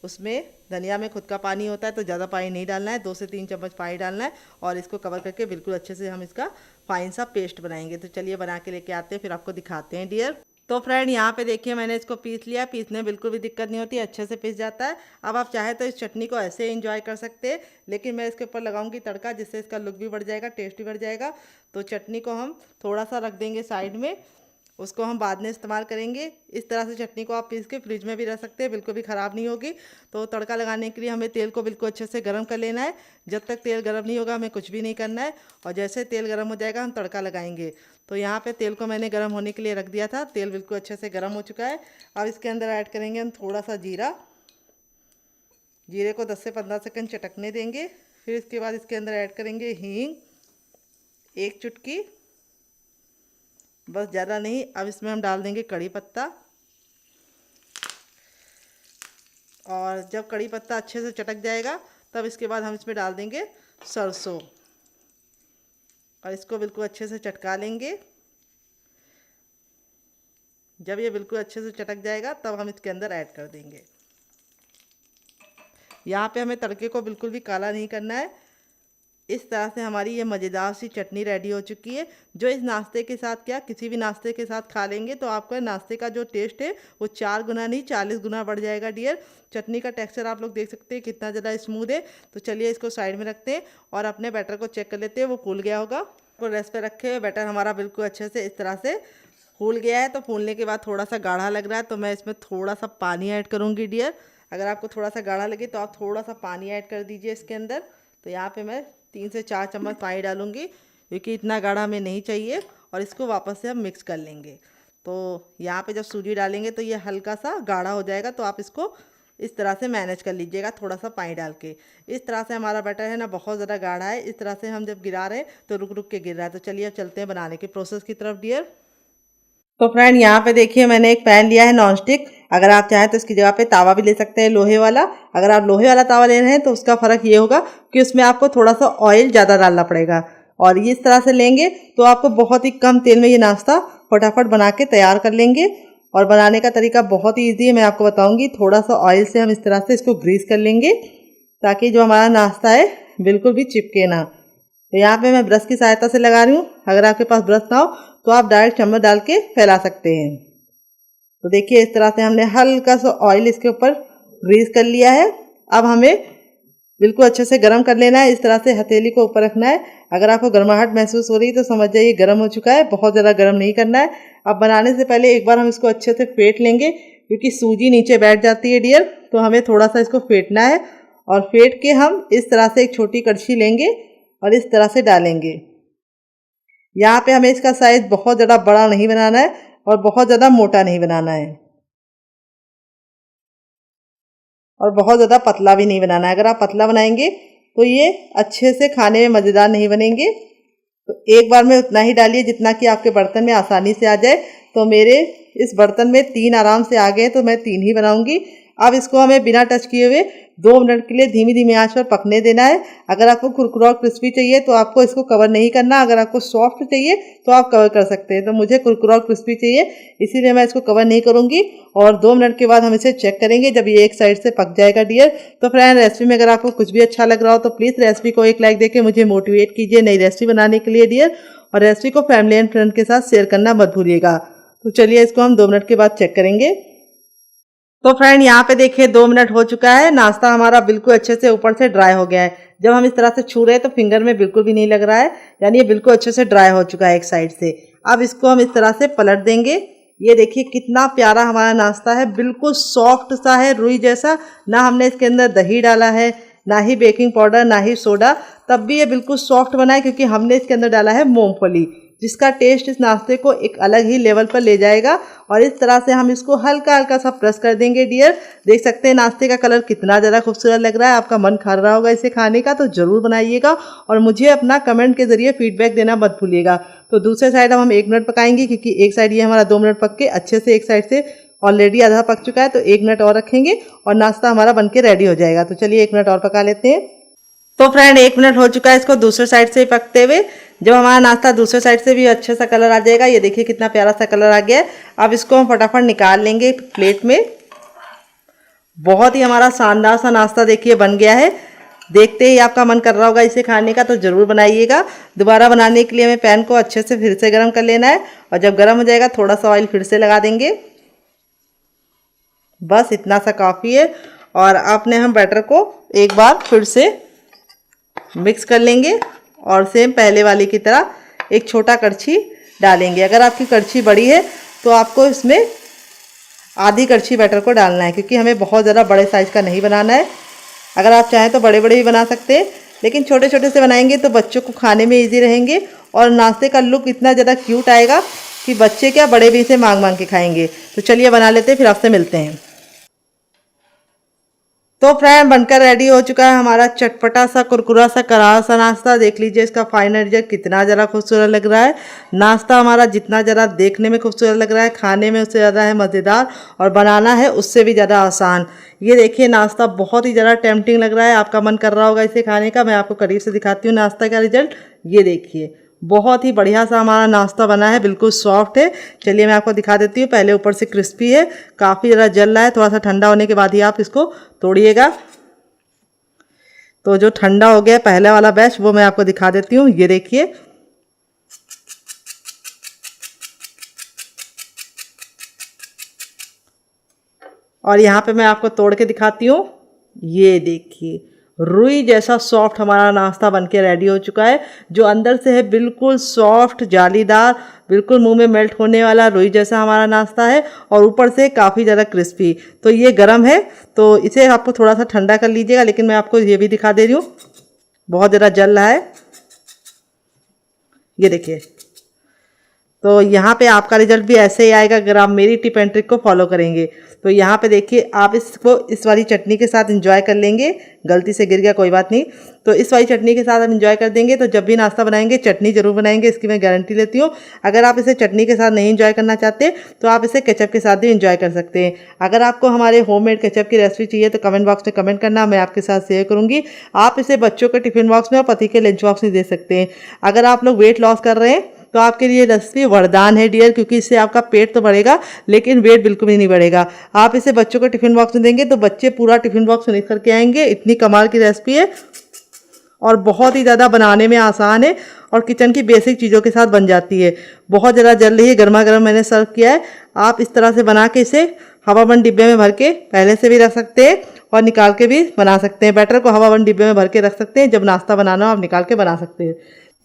उसमें धनिया में खुद का पानी होता है, तो ज़्यादा पानी नहीं डालना है। 2 से 3 चम्मच पानी डालना है और इसको कवर करके बिल्कुल अच्छे से हम इसका फाइन सा पेस्ट बनाएंगे। तो चलिए बना के लेके आते हैं, फिर आपको दिखाते हैं डियर। तो फ्रेंड, यहाँ पे देखिए मैंने इसको पीस लिया। पीसने में बिल्कुल भी दिक्कत नहीं होती, अच्छे से पीस जाता है। अब आप चाहे तो इस चटनी को ऐसे एंजॉय कर सकते हैं, लेकिन मैं इसके ऊपर लगाऊंगी तड़का, जिससे इसका लुक भी बढ़ जाएगा, टेस्ट भी बढ़ जाएगा। तो चटनी को हम थोड़ा सा रख देंगे साइड में, उसको हम बाद में इस्तेमाल करेंगे। इस तरह से चटनी को आप पीस के फ्रिज में भी रख सकते हैं, बिल्कुल भी ख़राब नहीं होगी। तो तड़का लगाने के लिए हमें तेल को बिल्कुल अच्छे से गर्म कर लेना है। जब तक तेल गर्म नहीं होगा हमें कुछ भी नहीं करना है, और जैसे तेल गर्म हो जाएगा हम तड़का लगाएंगे। तो यहाँ पे तेल को मैंने गर्म होने के लिए रख दिया था। तेल बिल्कुल अच्छे से गर्म हो चुका है। अब इसके अंदर ऐड करेंगे हम थोड़ा सा जीरा। जीरे को 10 से 15 सेकंड चटकने देंगे। फिर इसके बाद इसके अंदर ऐड करेंगे हींग, 1 चुटकी, बस, ज़्यादा नहीं। अब इसमें हम डाल देंगे कड़ी पत्ता, और जब कड़ी पत्ता अच्छे से चटक जाएगा तब इसके बाद हम इसमें डाल देंगे सरसों, और इसको बिल्कुल अच्छे से चटका लेंगे। जब ये बिल्कुल अच्छे से चटक जाएगा तब हम इसके अंदर ऐड कर देंगे। यहाँ पे हमें तड़के को बिल्कुल भी काला नहीं करना है, इस तरह से हमारी ये मज़ेदार सी चटनी रेडी हो चुकी है, जो इस नाश्ते के साथ क्या किसी भी नाश्ते के साथ खा लेंगे तो आपका नाश्ते का जो टेस्ट है वो 4 गुना नहीं 40 गुना बढ़ जाएगा डियर। चटनी का टेक्सचर आप लोग देख सकते हैं कितना ज़्यादा स्मूथ है। तो चलिए इसको साइड में रखते हैं और अपने बैटर को चेक कर लेते हैं, वो फूल गया होगा। तो रेस्ट पे रखे हुए बैटर हमारा बिल्कुल अच्छे से इस तरह से फूल गया है। तो फूलने के बाद थोड़ा सा गाढ़ा लग रहा है तो मैं इसमें थोड़ा सा पानी ऐड करूँगी डियर। अगर आपको थोड़ा सा गाढ़ा लगे तो आप थोड़ा सा पानी ऐड कर दीजिए इसके अंदर। तो यहाँ पे मैं 3 से 4 चम्मच पानी डालूंगी, क्योंकि इतना गाढ़ा हमें नहीं चाहिए। और इसको वापस से हम मिक्स कर लेंगे। तो यहाँ पे जब सूजी डालेंगे तो ये हल्का सा गाढ़ा हो जाएगा, तो आप इसको इस तरह से मैनेज कर लीजिएगा थोड़ा सा पानी डाल के। इस तरह से हमारा बैटर है ना बहुत ज़्यादा गाढ़ा है। इस तरह से हम जब गिरा रहे हैं तो रुक रुक के गिर रहा है। तो चलिए अब चलते हैं बनाने के प्रोसेस की तरफ डियर। तो फ्रेंड यहाँ पे देखिए मैंने एक पैन लिया है नॉन स्टिक। अगर आप चाहें तो इसकी जगह पे तावा भी ले सकते हैं लोहे वाला। अगर आप लोहे वाला तावा ले रहे हैं तो उसका फ़र्क ये होगा कि उसमें आपको थोड़ा सा ऑयल ज़्यादा डालना पड़ेगा। और ये इस तरह से लेंगे तो आपको बहुत ही कम तेल में ये नाश्ता फटाफट बना के तैयार कर लेंगे। और बनाने का तरीका बहुत ही ईजी है, मैं आपको बताऊँगी। थोड़ा सा ऑयल से हम इस तरह से इसको ग्रीस कर लेंगे ताकि जो हमारा नाश्ता है बिल्कुल भी चिपके ना। तो यहाँ पे मैं ब्रश की सहायता से लगा रही हूँ। अगर आपके पास ब्रश ना हो तो आप डायरेक्ट चम्मच डाल के फैला सकते हैं। तो देखिए इस तरह से हमने हल्का सा ऑयल इसके ऊपर ग्रीस कर लिया है। अब हमें बिल्कुल अच्छे से गर्म कर लेना है। इस तरह से हथेली को ऊपर रखना है। अगर आपको गर्माहट महसूस हो रही है तो समझ जाइए गर्म हो चुका है। बहुत ज़्यादा गर्म नहीं करना है। अब बनाने से पहले एक बार हम इसको अच्छे से फेंट लेंगे, क्योंकि सूजी नीचे बैठ जाती है डियर। तो हमें थोड़ा सा इसको फेंटना है और फेंट के हम इस तरह से एक छोटी कड़छी लेंगे और इस तरह से डालेंगे। यहाँ पे हमें इसका साइज़ बहुत ज़्यादा बड़ा नहीं बनाना है और बहुत ज़्यादा मोटा नहीं बनाना है और बहुत ज़्यादा पतला भी नहीं बनाना है। अगर आप पतला बनाएंगे तो ये अच्छे से खाने में मज़ेदार नहीं बनेंगे। तो एक बार में उतना ही डालिए जितना कि आपके बर्तन में आसानी से आ जाए। तो मेरे इस बर्तन में 3 आराम से आ गए तो मैं 3 ही बनाऊंगी। अब इसको हमें बिना टच किए हुए 2 मिनट के लिए धीमी धीमी आंच पर पकने देना है। अगर आपको कुरकुरा और क्रिस्पी चाहिए तो आपको इसको कवर नहीं करना। अगर आपको सॉफ्ट चाहिए तो आप कवर कर सकते हैं। तो मुझे कुरकुरा और क्रिस्पी चाहिए, इसीलिए मैं इसको कवर नहीं करूंगी। और 2 मिनट के बाद हम इसे चेक करेंगे जब ये एक साइड से पक जाएगा डियर। तो फ्रेंड रेसिपी में अगर आपको कुछ भी अच्छा लग रहा हो तो प्लीज़ रेसिपी को एक लाइक देके मुझे मोटिवेट कीजिए नई रेसिपी बनाने के लिए डियर। और रेसिपी को फैमिली एंड फ्रेंड के साथ शेयर करना मत भूलिएगा। तो चलिए इसको हम 2 मिनट के बाद चेक करेंगे। तो फ्रेंड यहाँ पे देखिए 2 मिनट हो चुका है। नाश्ता हमारा बिल्कुल अच्छे से ऊपर से ड्राई हो गया है। जब हम इस तरह से छू रहे हैं तो फिंगर में बिल्कुल भी नहीं लग रहा है, यानी ये बिल्कुल अच्छे से ड्राई हो चुका है एक साइड से। अब इसको हम इस तरह से पलट देंगे। ये देखिए कितना प्यारा हमारा नाश्ता है, बिल्कुल सॉफ्ट सा है रुई जैसा। ना हमने इसके अंदर दही डाला है, ना ही बेकिंग पाउडर, ना ही सोडा, तब भी ये बिल्कुल सॉफ्ट बना है, क्योंकि हमने इसके अंदर डाला है मूंगफली, जिसका टेस्ट इस नाश्ते को एक अलग ही लेवल पर ले जाएगा। और इस तरह से हम इसको हल्का हल्का सा प्रेस कर देंगे डियर। देख सकते हैं नाश्ते का कलर कितना ज़्यादा खूबसूरत लग रहा है। आपका मन कर रहा होगा इसे खाने का, तो ज़रूर बनाइएगा और मुझे अपना कमेंट के ज़रिए फीडबैक देना मत भूलिएगा। तो दूसरे साइड अब हम 1 मिनट पकाएंगे, क्योंकि एक साइड ये हमारा 2 मिनट पक के अच्छे से एक साइड से ऑलरेडी आधा पक चुका है। तो 1 मिनट और रखेंगे और नाश्ता हमारा बनके रेडी हो जाएगा। तो चलिए 1 मिनट और पका लेते हैं। तो फ्रेंड 1 मिनट हो चुका है इसको दूसरे साइड से पकते हुए। जब हमारा नाश्ता दूसरे साइड से भी अच्छे सा कलर आ जाएगा, ये देखिए कितना प्यारा सा कलर आ गया है। अब इसको हम फटाफट निकाल लेंगे प्लेट में। बहुत ही हमारा शानदार सा नाश्ता देखिए बन गया है। देखते ही आपका मन कर रहा होगा इसे खाने का, तो ज़रूर बनाइएगा। दोबारा बनाने के लिए हमें पैन को अच्छे से फिर से गर्म कर लेना है और जब गर्म हो जाएगा थोड़ा सा ऑयल फिर से लगा देंगे। बस इतना सा काफ़ी है। और अपने हम बैटर को एक बार फिर से मिक्स कर लेंगे और सेम पहले वाली की तरह एक छोटा कड़छी डालेंगे। अगर आपकी कड़छी बड़ी है तो आपको इसमें आधी कड़छी बैटर को डालना है, क्योंकि हमें बहुत ज़्यादा बड़े साइज़ का नहीं बनाना है। अगर आप चाहें तो बड़े बड़े भी बना सकते हैं, लेकिन छोटे छोटे से बनाएंगे तो बच्चों को खाने में ईजी रहेंगे और नाश्ते का लुक इतना ज़्यादा क्यूट आएगा कि बच्चे क्या बड़े भी इसे मांग मांग के खाएंगे। तो चलिए बना लेते हैं, फिर आपसे मिलते हैं। तो फ्रेंड बनकर रेडी हो चुका है हमारा चटपटा सा कुरकुरा सा करारा सा नाश्ता। देख लीजिए इसका फाइनल रिजल्ट कितना ज़रा खूबसूरत लग रहा है। नाश्ता हमारा जितना ज़रा देखने में खूबसूरत लग रहा है, खाने में उससे ज़्यादा है मज़ेदार और बनाना है उससे भी ज़्यादा आसान। ये देखिए नाश्ता बहुत ही ज़्यादा टेम्पटिंग लग रहा है, आपका मन कर रहा होगा इसे खाने का। मैं आपको करीब से दिखाती हूँ नाश्ता का रिजल्ट। ये देखिए बहुत ही बढ़िया सा हमारा नाश्ता बना है, बिल्कुल सॉफ्ट है। चलिए मैं आपको दिखा देती हूँ। पहले ऊपर से क्रिस्पी है, काफ़ी ज़रा जल रहा है। थोड़ा सा ठंडा होने के बाद ही आप इसको तोड़िएगा। तो जो ठंडा हो गया पहले वाला बैच वो मैं आपको दिखा देती हूँ। ये देखिए, और यहाँ पे मैं आपको तोड़ के दिखाती हूँ। ये देखिए, रुई जैसा सॉफ्ट हमारा नाश्ता बनके रेडी हो चुका है। जो अंदर से है बिल्कुल सॉफ्ट जालीदार, बिल्कुल मुंह में मेल्ट होने वाला रुई जैसा हमारा नाश्ता है, और ऊपर से काफ़ी ज़्यादा क्रिस्पी। तो ये गर्म है, तो इसे आपको थोड़ा सा ठंडा कर लीजिएगा। लेकिन मैं आपको ये भी दिखा दे रही हूँ, बहुत ज़्यादा जल रहा है। ये देखिए, तो यहाँ पे आपका रिजल्ट भी ऐसे ही आएगा अगर आप मेरी टिप एंड ट्रिक को फॉलो करेंगे। तो यहाँ पे देखिए, आप इसको इस वाली चटनी के साथ एंजॉय कर लेंगे। गलती से गिर गया, कोई बात नहीं। तो इस वाली चटनी के साथ आप एंजॉय कर देंगे। तो जब भी नाश्ता बनाएंगे चटनी जरूर बनाएंगे, इसकी मैं गारंटी लेती हूँ। अगर आप इसे चटनी के साथ नहीं एंजॉय करना चाहते तो आप इसे केचप के साथ भी एंजॉय कर सकते हैं। अगर आपको हमारे होममेड केचप की रेसिपी चाहिए तो कमेंट बॉक्स में कमेंट करना, मैं आपके साथ शेयर करूँगी। आप इसे बच्चों के टिफिन बॉक्स में और पति के लंच बॉक्स में दे सकते हैं। अगर आप लोग वेट लॉस कर रहे हैं तो आपके लिए रेसिपी वरदान है डियर, क्योंकि इससे आपका पेट तो बढ़ेगा लेकिन वेट बिल्कुल भी नहीं बढ़ेगा। आप इसे बच्चों को टिफिन बॉक्स में देंगे तो बच्चे पूरा टिफिन बॉक्स फिनिश करके आएंगे। इतनी कमाल की रेसिपी है और बहुत ही ज़्यादा बनाने में आसान है और किचन की बेसिक चीज़ों के साथ बन जाती है। बहुत ज़्यादा जल रही है, गर्मा गर्म मैंने सर्व किया है। आप इस तरह से बना के इसे हवाबंद डिब्बे में भर के पहले से भी रख सकते हैं और निकाल के भी बना सकते हैं। बैटर को हवाबंद डिब्बे में भर के रख सकते हैं, जब नाश्ता बनाना हो आप निकाल के बना सकते हैं।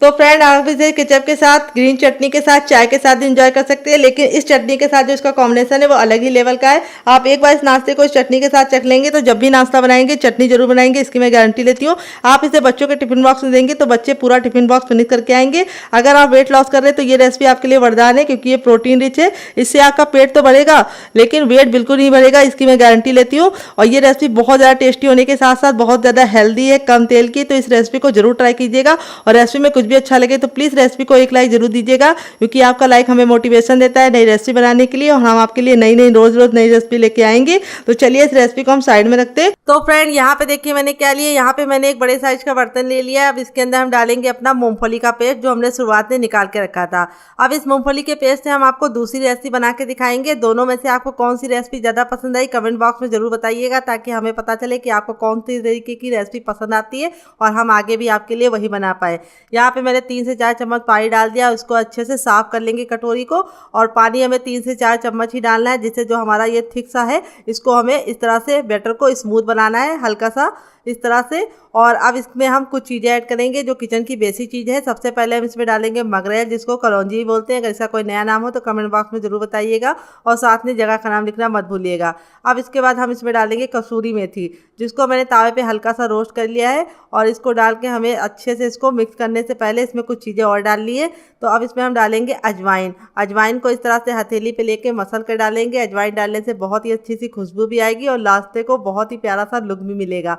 तो फ्रेंड, आप इसे केचप के साथ, ग्रीन चटनी के साथ, चाय के साथ एंजॉय कर सकते हैं। लेकिन इस चटनी के साथ जो इसका कॉम्बिनेशन है वो अलग ही लेवल का है। आप एक बार इस नाश्ते को इस चटनी के साथ चख लेंगे तो जब भी नाश्ता बनाएंगे चटनी जरूर बनाएंगे, इसकी मैं गारंटी लेती हूँ। आप इसे बच्चों के टिफिन बॉक्स में देंगे तो बच्चे पूरा टिफिन बॉक्स फिनिश करके आएंगे। अगर आप वेट लॉस कर रहे हैं तो ये रेसिपी आपके लिए वरदान है, क्योंकि ये प्रोटीन रिच है। इससे आपका पेट तो बढ़ेगा लेकिन वेट बिल्कुल नहीं बढ़ेगा, इसकी मैं गारंटी लेती हूँ। और ये रेसिपी बहुत ज़्यादा टेस्टी होने के साथ साथ बहुत ज़्यादा हेल्दी है, कम तेल की। तो इस रेसिपी को जरूर ट्राई कीजिएगा और रेसिपी में कुछ भी अच्छा लगे तो प्लीज़ रेसिपी को एक लाइक जरूर दीजिएगा, क्योंकि आपका लाइक हमें मोटिवेशन देता है नई रेसिपी बनाने के लिए और हम आपके लिए नई नई रोज रोज नई रेसिपी लेके आएंगे। तो चलिए इस रेसिपी को हम साइड में रखते हैं। तो फ्रेंड, यहाँ पे देखिए मैंने क्या लिया। यहाँ पे मैंने एक बड़े साइज का बर्तन ले लिया। अब इसके अंदर हम डालेंगे अपना मूंगफली का पेस्ट जो हमने शुरुआत में निकाल के रखा था। अब इस मूंगफली के पेस्ट से हम आपको दूसरी रेसिपी बना के दिखाएंगे। दोनों में से आपको कौन सी रेसिपी ज्यादा पसंद आई कमेंट बॉक्स में जरूर बताइएगा, ताकि हमें पता चले कि आपको कौन सी तरीके की रेसिपी पसंद आती है और हम आगे भी आपके लिए वही बना पाए। यहाँ पे मैंने 3 से 4 चम्मच पानी डाल दिया। उसको अच्छे से साफ कर लेंगे कटोरी को, और पानी हमें 3 से 4 चम्मच ही डालना है, जिससे जो हमारा ये थिक सा है इसको हमें इस तरह से बैटर को स्मूथ बनाना है, हल्का सा इस तरह से। और अब इसमें हम कुछ चीज़ें ऐड करेंगे जो किचन की बेसिक चीज़ है। सबसे पहले हम इसमें डालेंगे मगरेल, जिसको कलौंजी बोलते हैं। अगर इसका कोई नया नाम हो तो कमेंट बॉक्स में जरूर बताइएगा और साथ में जगह का नाम लिखना मत भूलिएगा। अब इसके बाद हम इसमें डालेंगे कसूरी मेथी, जिसको मैंने तावे पे हल्का सा रोस्ट कर लिया है। और इसको डाल के हमें अच्छे से इसको मिक्स करने से पहले इसमें कुछ चीज़ें और डाल ली है। तो अब इसमें हम डालेंगे अजवाइन। अजवाइन को इस तरह से हथेली पे लेके मसल कर डालेंगे। अजवाइन डालने से बहुत ही अच्छी सी खुशबू भी आएगी और नाश्ते को बहुत ही प्यारा सा लुक भी मिलेगा।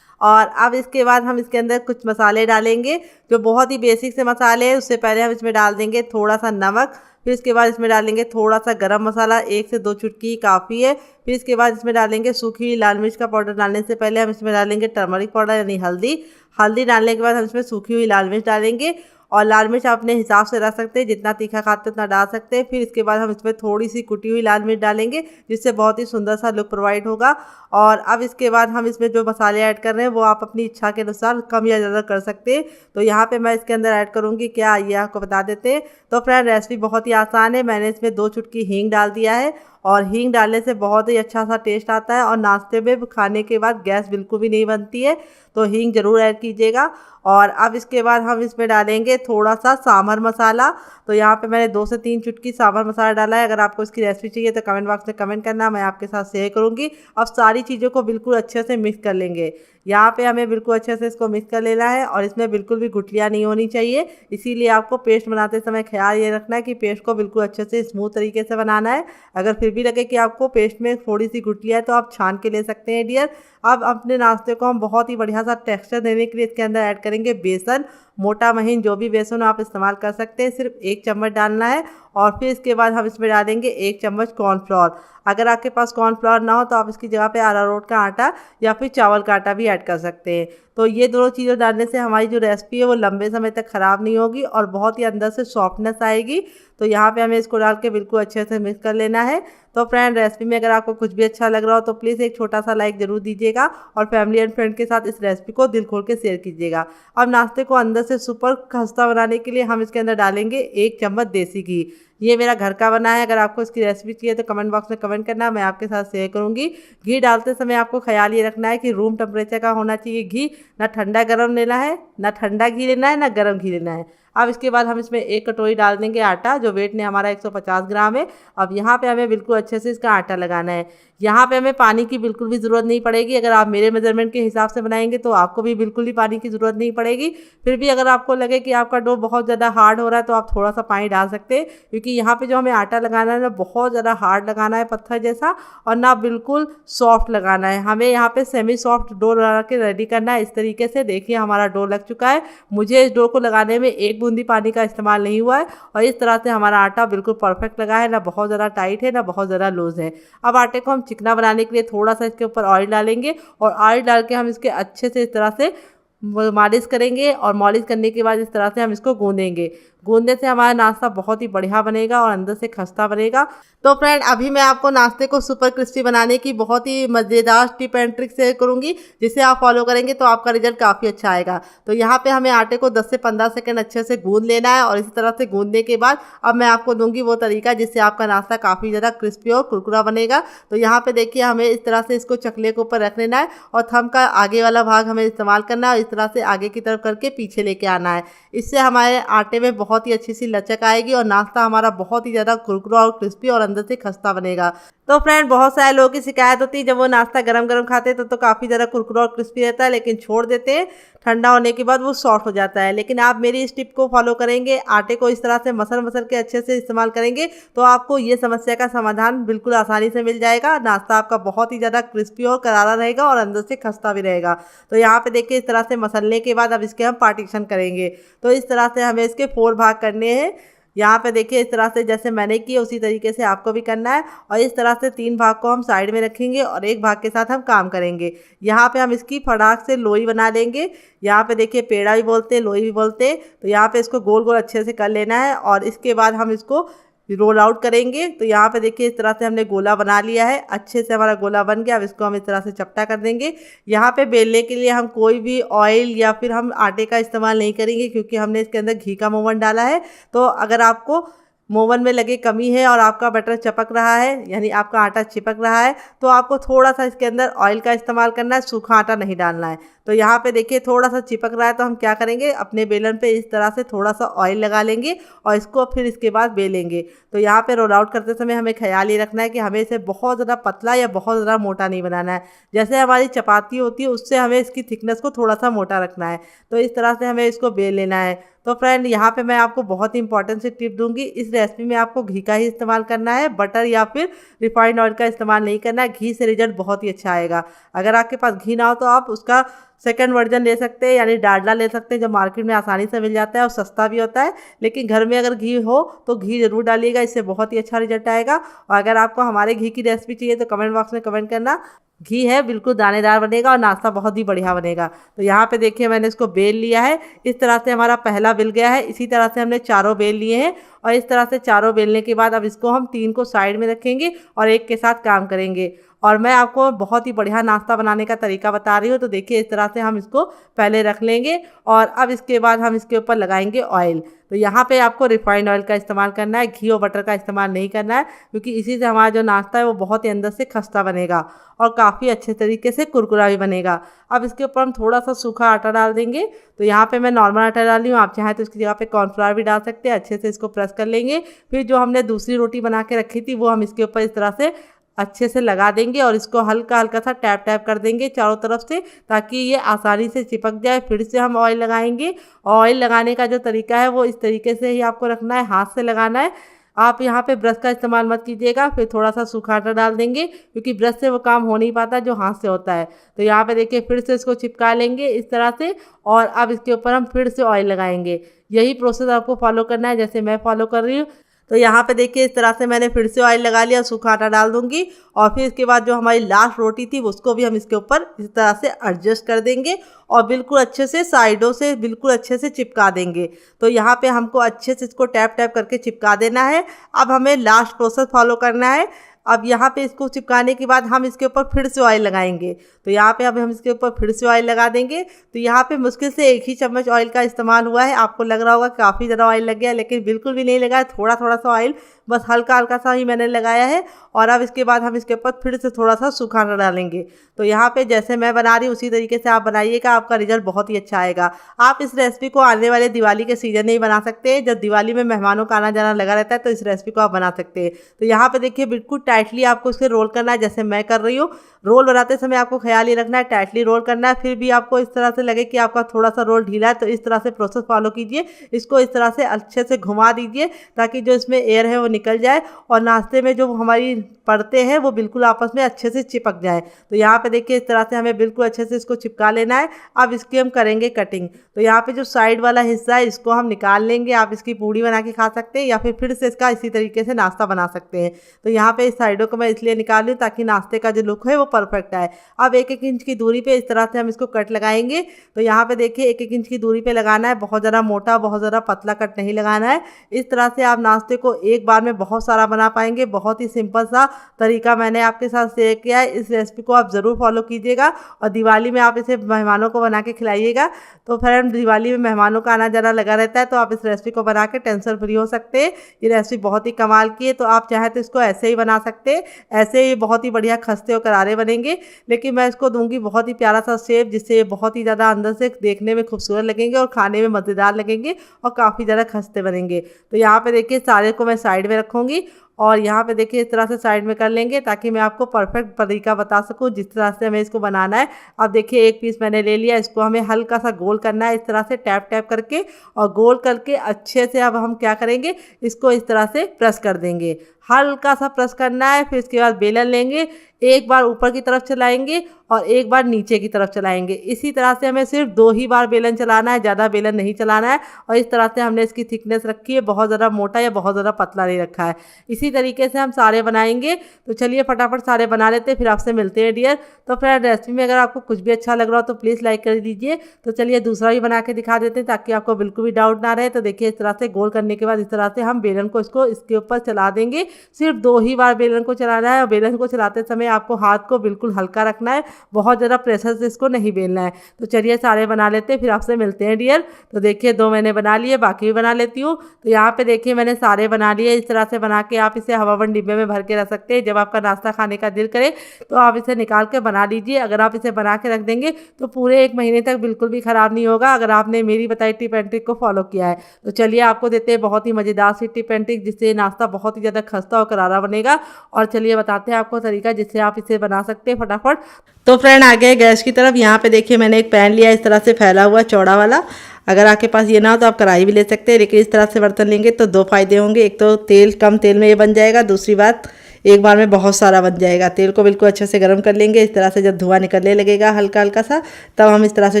और अब इसके बाद हम इसके अंदर कुछ मसाले डालेंगे जो बहुत ही बेसिक से मसाले हैं। उससे पहले हम इसमें डाल देंगे थोड़ा सा नमक, फिर इसके बाद इसमें डालेंगे थोड़ा सा गरम मसाला, 1 से 2 चुटकी काफ़ी है। फिर इसके बाद इसमें डालेंगे सूखी हुई लाल मिर्च का पाउडर। डालने से पहले हम इसमें डालेंगे टर्मरिक पाउडर यानी हल्दी। हल्दी डालने के बाद हम इसमें सूखी हुई लाल मिर्च डालेंगे, और लाल मिर्च आप अपने हिसाब से रख सकते हैं, जितना तीखा खाते हैं उतना डाल सकते हैं। फिर इसके बाद हम इसमें थोड़ी सी कुटी हुई लाल मिर्च डालेंगे, जिससे बहुत ही सुंदर सा लुक प्रोवाइड होगा। और अब इसके बाद हम इसमें जो मसाले ऐड कर रहे हैं वो आप अपनी इच्छा के अनुसार कम या ज़्यादा कर सकते हैं। तो यहाँ पे मैं इसके अंदर ऐड करूँगी क्या, ये आपको बता देते हैं। तो फ्रेंड, रेसिपी बहुत ही आसान है। मैंने इसमें 2 चुटकी हींग डाल दिया है, और हींग डालने से बहुत ही अच्छा सा टेस्ट आता है और नाश्ते में खाने के बाद गैस बिल्कुल भी नहीं बनती है। तो हींग ज़रूर ऐड कीजिएगा। और अब इसके बाद हम इसमें डालेंगे थोड़ा सा सांभर मसाला। तो यहाँ पे मैंने 2 से 3 चुटकी सांभर मसाला डाला है। अगर आपको इसकी रेसिपी चाहिए तो कमेंट बॉक्स में कमेंट करना, मैं आपके साथ शेयर करूँगी। अब सारी चीज़ों को बिल्कुल अच्छे से मिक्स कर लेंगे। यहाँ पे हमें बिल्कुल अच्छे से इसको मिक्स कर लेना है और इसमें बिल्कुल भी गुठलियाँ नहीं होनी चाहिए। इसीलिए आपको पेस्ट बनाते समय ख्याल ये रखना है कि पेस्ट को बिल्कुल अच्छे से स्मूथ तरीके से बनाना है। अगर फिर भी लगे कि आपको पेस्ट में थोड़ी सी गुठलियाँ है तो आप छान के ले सकते हैं डियर। अब अपने नाश्ते को हम बहुत ही बढ़िया सा टेक्सचर देने के लिए इसके अंदर ऐड करेंगे बेसन। मोटा महीन जो भी बेसन आप इस्तेमाल कर सकते हैं, सिर्फ 1 चम्मच डालना है। और फिर इसके बाद हम इसमें डालेंगे 1 चम्मच कॉर्नफ्लोर। अगर आपके पास कॉर्नफ्लोर ना हो तो आप इसकी जगह पे अरारोट का आटा या फिर चावल का आटा भी ऐड कर सकते हैं। तो ये दोनों चीज़ें डालने से हमारी जो रेसिपी है वो लंबे समय तक ख़राब नहीं होगी और बहुत ही अंदर से सॉफ्टनेस आएगी। तो यहाँ पे हमें इसको डाल के बिल्कुल अच्छे से मिक्स कर लेना है। तो फ्रेंड, रेसिपी में अगर आपको कुछ भी अच्छा लग रहा हो तो प्लीज़ एक छोटा सा लाइक ज़रूर दीजिएगा और फैमिली एंड फ्रेंड के साथ इस रेसिपी को दिल खोल के शेयर कीजिएगा। अब नाश्ते को अंदर से सुपर खस्ता बनाने के लिए हम इसके अंदर डालेंगे 1 चम्मच देसी घी। ये मेरा घर का बना है। अगर आपको इसकी रेसिपी चाहिए तो कमेंट बॉक्स में कमेंट करना, मैं आपके साथ शेयर करूंगी। घी डालते समय आपको ख्याल ये रखना है कि रूम टेम्परेचर का होना चाहिए घी। ना ठंडा गर्म लेना है, ना ठंडा घी लेना है, ना गर्म घी लेना है। अब इसके बाद हम इसमें 1 कटोरी डाल देंगे आटा, जो वेट ने हमारा 150 ग्राम है। अब यहाँ पे हमें बिल्कुल अच्छे से इसका आटा लगाना है। यहाँ पे हमें पानी की बिल्कुल भी ज़रूरत नहीं पड़ेगी। अगर आप मेरे मेजरमेंट के हिसाब से बनाएंगे तो आपको भी बिल्कुल ही पानी की ज़रूरत नहीं पड़ेगी। फिर भी अगर आपको लगे कि आपका डो बहुत ज़्यादा हार्ड हो रहा है तो आप थोड़ा सा पानी डाल सकते हैं, क्योंकि यहाँ पे जो हमें आटा लगाना है ना बहुत ज़्यादा हार्ड लगाना है पत्थर जैसा, और ना बिल्कुल सॉफ्ट लगाना है। हमें यहाँ पे सेमी सॉफ्ट डो लगा के रेडी करना है। इस तरीके से देखिए हमारा डो लग चुका है। मुझे इस डो को लगाने में 1 बूंदी पानी का इस्तेमाल नहीं हुआ है और इस तरह से हमारा आटा बिल्कुल परफेक्ट लगा है, ना बहुत ज़्यादा टाइट है ना बहुत ज़्यादा लूज है। अब आटे को हम चिकना बनाने के लिए थोड़ा सा इसके ऊपर ऑयल डालेंगे और ऑयल डाल के हम इसके अच्छे से इस तरह से मालिश करेंगे और मालिश करने के बाद इस तरह से हम इसको गूंदेंगे। गूंदने से हमारा नाश्ता बहुत ही बढ़िया बनेगा और अंदर से खस्ता बनेगा। तो फ्रेंड, अभी मैं आपको नाश्ते को सुपर क्रिस्पी बनाने की बहुत ही मज़ेदार टिप एंड ट्रिक शेयर करूंगी, जिसे आप फॉलो करेंगे तो आपका रिजल्ट काफ़ी अच्छा आएगा। तो यहाँ पे हमें आटे को 10 से 15 सेकंड अच्छे से गूंद लेना है और इसी तरह से गूंदने के बाद अब मैं आपको दूंगी वो तरीका जिससे आपका नाश्ता काफ़ी ज़्यादा क्रिस्पी और कुरकुरा बनेगा। तो यहाँ पे देखिए हमें इस तरह से इसको चकले के ऊपर रख लेना है और थंब का आगे वाला भाग हमें इस्तेमाल करना है और इस तरह से आगे की तरफ करके पीछे लेके आना है। इससे हमारे आटे में बहुत ही अच्छी सी लचक आएगी और नाश्ता हमारा बहुत ही ज़्यादा कुरकुरा और क्रिस्पी और अंदर से खस्ता बनेगा। तो फ्रेंड, बहुत सारे लोगों की शिकायत होती है जब वो नाश्ता गरम गरम खाते हैं तो काफ़ी ज़्यादा कुरकुरा और क्रिस्पी रहता है, लेकिन छोड़ देते हैं, ठंडा होने के बाद वो सॉफ्ट हो जाता है। लेकिन आप मेरी इस टिप को फॉलो करेंगे, आटे को इस तरह से मसल मसल के अच्छे से इस्तेमाल करेंगे तो आपको ये समस्या का समाधान बिल्कुल आसानी से मिल जाएगा। नाश्ता आपका बहुत ही ज़्यादा क्रिस्पी और करारा रहेगा और अंदर से खस्ता भी रहेगा। तो यहाँ पे देखिए इस तरह से मसलने के बाद अब इसके हम पार्टीशन करेंगे। तो इस तरह से हमें इसके 4 भाग करने हैं। यहाँ पे देखिए इस तरह से जैसे मैंने किया उसी तरीके से आपको भी करना है और इस तरह से 3 भाग को हम साइड में रखेंगे और 1 भाग के साथ हम काम करेंगे। यहाँ पे हम इसकी फटाक से लोई बना लेंगे। यहाँ पे देखिए पेड़ा भी बोलते हैं, लोई भी बोलते हैं। तो यहाँ पे इसको गोल गोल अच्छे से कर लेना है और इसके बाद हम इसको रोल आउट करेंगे। तो यहाँ पे देखिए इस तरह से हमने गोला बना लिया है, अच्छे से हमारा गोला बन गया। अब इसको हम इस तरह से चपटा कर देंगे। यहाँ पे बेलने के लिए हम कोई भी ऑयल या फिर हम आटे का इस्तेमाल नहीं करेंगे, क्योंकि हमने इसके अंदर घी का मोवन डाला है। तो अगर आपको मोवन में लगे कमी है और आपका बटर चपक रहा है, यानी आपका आटा चिपक रहा है, तो आपको थोड़ा सा इसके अंदर ऑयल का इस्तेमाल करना है, सूखा आटा नहीं डालना है। तो यहाँ पे देखिए थोड़ा सा चिपक रहा है तो हम क्या करेंगे, अपने बेलन पे इस तरह से थोड़ा सा ऑयल लगा लेंगे और इसको फिर इसके बाद बेलेंगे। तो यहाँ पे रोल आउट करते समय हमें ख्याल ये रखना है कि हमें इसे बहुत ज़्यादा पतला या बहुत ज़्यादा मोटा नहीं बनाना है। जैसे हमारी चपाती होती है उससे हमें इसकी थिकनेस को थोड़ा सा मोटा रखना है। तो इस तरह से हमें इसको बेल लेना है। तो फ्रेंड, यहाँ पे मैं आपको बहुत ही इंपॉर्टेंट सी टिप दूंगी। इस रेसिपी में आपको घी का ही इस्तेमाल करना है, बटर या फिर रिफाइंड ऑयल का इस्तेमाल नहीं करना है। घी से रिजल्ट बहुत ही अच्छा आएगा। अगर आपके पास घी ना हो तो आप उसका सेकंड वर्जन ले सकते हैं, यानी डालडा ले सकते हैं, जो मार्केट में आसानी से मिल जाता है और सस्ता भी होता है। लेकिन घर में अगर घी हो तो घी ज़रूर डालिएगा, इससे बहुत ही अच्छा रिजल्ट आएगा। और अगर आपको हमारे घी की रेसिपी चाहिए तो कमेंट बॉक्स में कमेंट करना। घी है बिल्कुल दानेदार बनेगा और नाश्ता बहुत ही बढ़िया बनेगा। तो यहाँ पे देखिए मैंने इसको बेल लिया है। इस तरह से हमारा पहला बेल गया है। इसी तरह से हमने चारों बेल लिए हैं और इस तरह से चारों बेलने के बाद अब इसको हम 3 को साइड में रखेंगे और एक के साथ काम करेंगे। और मैं आपको बहुत ही बढ़िया नाश्ता बनाने का तरीका बता रही हूँ। तो देखिए इस तरह से हम इसको पहले रख लेंगे और अब इसके बाद हम इसके ऊपर लगाएंगे ऑयल। तो यहाँ पे आपको रिफाइंड ऑयल का इस्तेमाल करना है, घी और बटर का इस्तेमाल नहीं करना है, क्योंकि इसी से हमारा जो नाश्ता है वो बहुत ही अंदर से खस्ता बनेगा और काफ़ी अच्छे तरीके से कुरकुरा भी बनेगा। अब इसके ऊपर हम थोड़ा सा सूखा आटा डाल देंगे। तो यहाँ पे मैं नॉर्मल आटा डाल रही हूँ, आप चाहें तो इसकी जगह पे कॉर्नफ्लावर भी डाल सकते हैं। अच्छे से इसको प्रेस कर लेंगे। फिर जो हमने दूसरी रोटी बना के रखी थी वो हम इसके ऊपर इस तरह से अच्छे से लगा देंगे और इसको हल्का हल्का सा टैप टैप कर देंगे चारों तरफ से, ताकि ये आसानी से चिपक जाए। फिर से हम ऑयल लगाएंगे। ऑयल लगाने का जो तरीका है वो इस तरीके से ही आपको रखना है, हाथ से लगाना है। आप यहाँ पे ब्रश का इस्तेमाल मत कीजिएगा। फिर थोड़ा सा सूखा आटा डाल देंगे, क्योंकि ब्रश से वो काम हो नहीं पाता जो हाथ से होता है। तो यहाँ पे देखिए फिर से इसको चिपका लेंगे इस तरह से और अब इसके ऊपर हम फिर से ऑयल लगाएंगे। यही प्रोसेस आपको फॉलो करना है जैसे मैं फॉलो कर रही हूँ। तो यहाँ पे देखिए इस तरह से मैंने फिर से ऑयल लगा लिया, सूखा आटा डाल दूंगी और फिर इसके बाद जो हमारी लास्ट रोटी थी उसको भी हम इसके ऊपर इस तरह से एडजस्ट कर देंगे और बिल्कुल अच्छे से साइडों से बिल्कुल अच्छे से चिपका देंगे। तो यहाँ पे हमको अच्छे से इसको टैप टैप करके चिपका देना है। अब हमें लास्ट प्रोसेस फॉलो करना है। अब यहाँ पे इसको चिपकाने के बाद हम इसके ऊपर फिर से ऑयल लगाएंगे। तो यहाँ पे अब हम इसके ऊपर फिर से ऑयल लगा देंगे। तो यहाँ पे मुश्किल से 1 ही चम्मच ऑयल का इस्तेमाल हुआ है। आपको लग रहा होगा काफ़ी ज़्यादा ऑयल लग गया, लेकिन बिल्कुल भी नहीं लगा है, थोड़ा थोड़ा सा ऑयल बस हल्का हल्का सा ही मैंने लगाया है। और अब इसके बाद हम इसके ऊपर फिर से थोड़ा सा सूखा आटा डालेंगे। तो यहाँ पे जैसे मैं बना रही हूँ उसी तरीके से आप बनाइएगा, आपका रिजल्ट बहुत ही अच्छा आएगा। आप इस रेसिपी को आने वाले दिवाली के सीजन में ही बना सकते हैं। जब दिवाली में मेहमानों का आना जाना लगा रहता है तो इस रेसिपी को आप बना सकते हैं। तो यहाँ पे देखिए बिल्कुल टाइटली आपको इसे रोल करना है जैसे मैं कर रही हूँ। रोल बनाते समय आपको ख्याल ये रखना है टाइटली रोल करना है। फिर भी आपको इस तरह से लगे कि आपका थोड़ा सा रोल ढीला है तो इस तरह से प्रोसेस फॉलो कीजिए। इसको इस तरह से अच्छे से घुमा दीजिए ताकि जो इसमें एयर है वो निकल जाए और नाश्ते में जो हमारी परतें हैं वो बिल्कुल आपस में अच्छे से चिपक जाए। तो यहाँ पे देखिए इस तरह से हमें बिल्कुल अच्छे से इसको चिपका लेना है। अब इसकी हम करेंगे कटिंग। तो यहाँ पे जो साइड वाला हिस्सा है इसको हम निकाल लेंगे। आप इसकी पूड़ी बना के खा सकते हैं या फिर से इसका इसी तरीके से नाश्ता बना सकते हैं। तो यहाँ पे इस साइडों को मैं इसलिए निकाल लूँ ताकि नाश्ते का जो लुक है वो परफेक्ट आए। अब 1-1 इंच की दूरी पे इस तरह से हम इसको कट लगाएंगे। तो यहाँ पे देखिए 1-1 इंच की दूरी पे लगाना है, बहुत ज़्यादा मोटा बहुत ज़्यादा पतला कट नहीं लगाना है। इस तरह से आप नाश्ते को एक बार में बहुत सारा बना पाएंगे। बहुत ही सिंपल सा तरीका मैंने आपके साथ शेयर किया है। इस रेसिपी को आप ज़रूर फॉलो कीजिएगा और दिवाली में आप इसे मेहमानों को बना के खिलाइएगा। तो फ्रेंड दिवाली में मेहमानों का आना जाना लगा रहता है तो आप इस रेसिपी को बना के टेंशन फ्री हो सकते हैं। ये रेसिपी बहुत ही कमाल की है। तो आप चाहें तो इसको ऐसे ही बना सकते हैं, ऐसे ही बहुत ही बढ़िया खस्ते और करारे बनेंगे। लेकिन मैं इसको दूंगी बहुत ही प्यारा सा शेप जिससे ये बहुत ही ज़्यादा अंदर से देखने में खूबसूरत लगेंगे और खाने में मज़ेदार लगेंगे और काफ़ी ज़्यादा खस्ते बनेंगे। तो यहाँ पे देखिए सारे को मैं साइड में रखूँगी और यहाँ पे देखिए इस तरह से साइड में कर लेंगे ताकि मैं आपको परफेक्ट तरीका बता सकूँ जिस तरह से हमें इसको बनाना है। अब देखिए एक पीस मैंने ले लिया, इसको हमें हल्का सा गोल करना है इस तरह से टैप टैप करके और गोल करके अच्छे से अब हम क्या करेंगे इसको इस तरह से प्रेस कर देंगे। हल्का सा प्रेस करना है। फिर इसके बाद बेलन लेंगे, एक बार ऊपर की तरफ चलाएंगे और एक बार नीचे की तरफ चलाएंगे। इसी तरह से हमें सिर्फ 2 ही बार बेलन चलाना है, ज़्यादा बेलन नहीं चलाना है। और इस तरह से हमने इसकी थिकनेस रखी है, बहुत ज़्यादा मोटा या बहुत ज़्यादा पतला नहीं रखा है। इसी तरीके से हम सारे बनाएंगे। तो चलिए फटाफट सारे बना लेते हैं, फिर आपसे मिलते हैं डियर। तो फ्रेंड रेसिपी में अगर आपको कुछ भी अच्छा लग रहा हो तो प्लीज़ लाइक कर दीजिए। तो चलिए दूसरा भी बना के दिखा देते हैं ताकि आपको बिल्कुल भी डाउट ना रहे। तो देखिए इस तरह से गोल करने के बाद इस तरह से हम बेलन को इसके ऊपर चला देंगे। सिर्फ 2 ही बार बेलन को चलाना है और बेलन को चलाते समय आपको हाथ को बिल्कुल हल्का रखना है, बहुत ज़्यादा प्रेशर से इसको नहीं बेलना है। तो चलिए सारे बना लेते हैं, फिर आपसे मिलते हैं डियर। तो देखिए 2 मैंने बना लिए, बाकी भी बना लेती हूँ। तो यहाँ पे देखिए मैंने सारे बना लिए। इस तरह से बना के आप इसे हवाबंद डिब्बे में भर के रख सकते हैं। जब आपका नाश्ता खाने का दिल करे तो आप इसे निकाल के बना लीजिए। अगर आप इसे बना के रख देंगे तो पूरे 1 महीने तक बिल्कुल भी ख़राब नहीं होगा अगर आपने मेरी बताई टिप एंड ट्रिक को फॉलो किया है। तो चलिए आपको देते हैं बहुत ही मज़ेदार सी टिप एंड ट्रिक जिससे नाश्ता बहुत ही ज़्यादा खस्ता और करारा बनेगा। और चलिए बताते हैं आपको तरीका जिससे आप इसे बना सकते हैं फटाफट। तो फ्रेंड आ गए गैस की तरफ। यहाँ पे देखिए मैंने एक पैन लिया इस तरह से फैला हुआ चौड़ा वाला। अगर आपके पास ये ना हो तो आप कढ़ाई भी ले सकते हैं, लेकिन इस तरह से बर्तन लेंगे तो 2 फायदे होंगे। एक तो कम तेल में ये बन जाएगा, दूसरी बात एक बार में बहुत सारा बन जाएगा। तेल को बिल्कुल अच्छे से गर्म कर लेंगे। इस तरह से जब धुआं निकलने लगेगा हल्का हल्का सा तब हम इस तरह से